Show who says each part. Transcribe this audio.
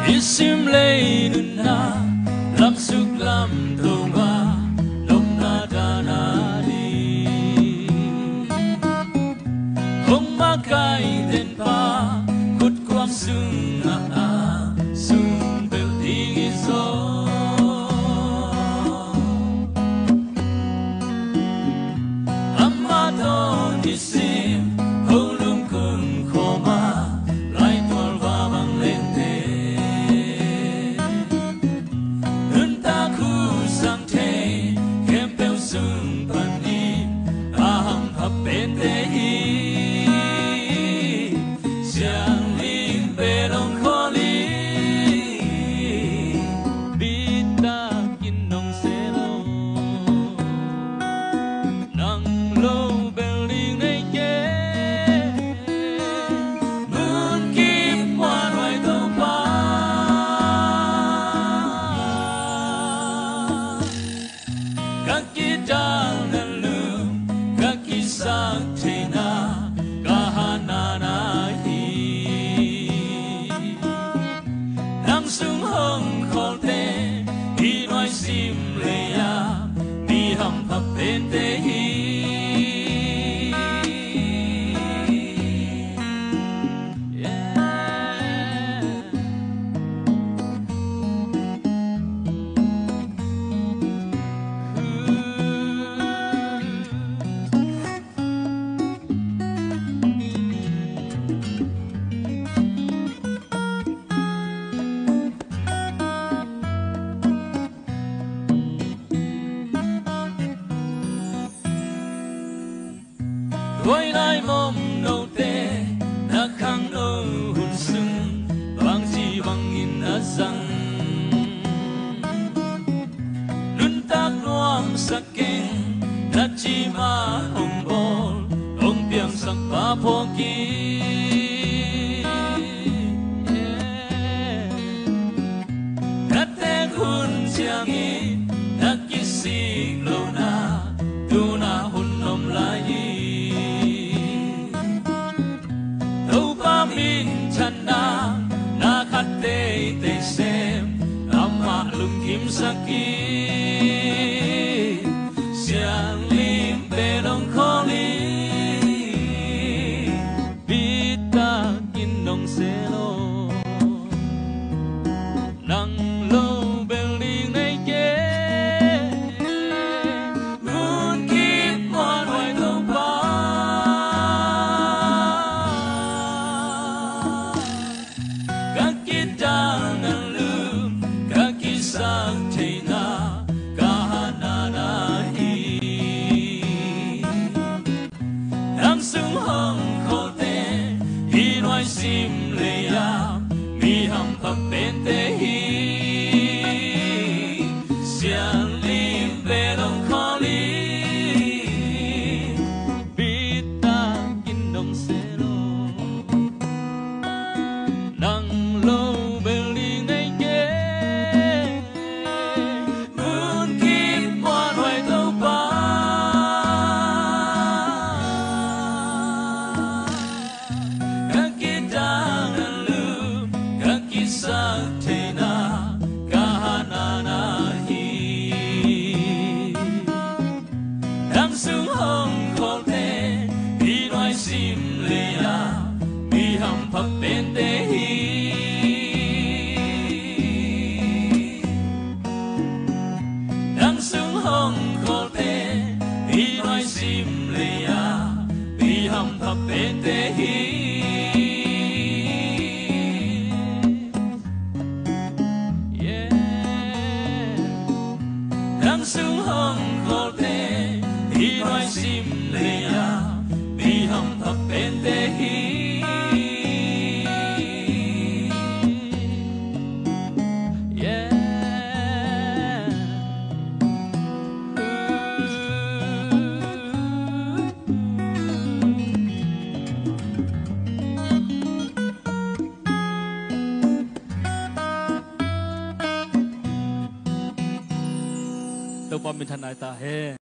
Speaker 1: Isim leynuna lam suk lam tonga lom na dana di Hong makai den pa kut kwam sung a sung building is Amma don isim holum kun koma lai tol va bang lente Nunta ku sang te kempel sung pani aham hapente hi Siang ling belong kholi Bita kinong selo Nang lo building ay ye Moon keep one right to pa Kaki dal na lum Kaki sang tina Kahana na hi Nang sung hong khol te Hi noi sim le ya Ni ham pa pente hi Quay lại mong đầu tê đã khang đâu hồn sưng bằng gì bằng in ở răng nun tác loang sắc keng đã chỉ mà hồng bol ông tiếng sắc ba phong kỳ đã tên hồn chiang in đã kisi lâu na tu na hồn nom lại Min chanda na khate te sem amma lung kim saki siang lim belong kholi bita kinong selo nang lo building nei ke moon keep one way to pa Sang tina kahana na hi Nang sung hong khol te hi noi sim le ya mi ham pa pente hi Siang lim belong kholi bita kinong selo Nang lo building nei ke Sung hong khol te hi noi sim le ya mi ham pa pente hi Nang sung hong khol te hi noi sim le ya mi ham pa pente hi Nang sung hong khol te Hi noi sim le ya mi ham pa pente hi Tao pa min thanai ta he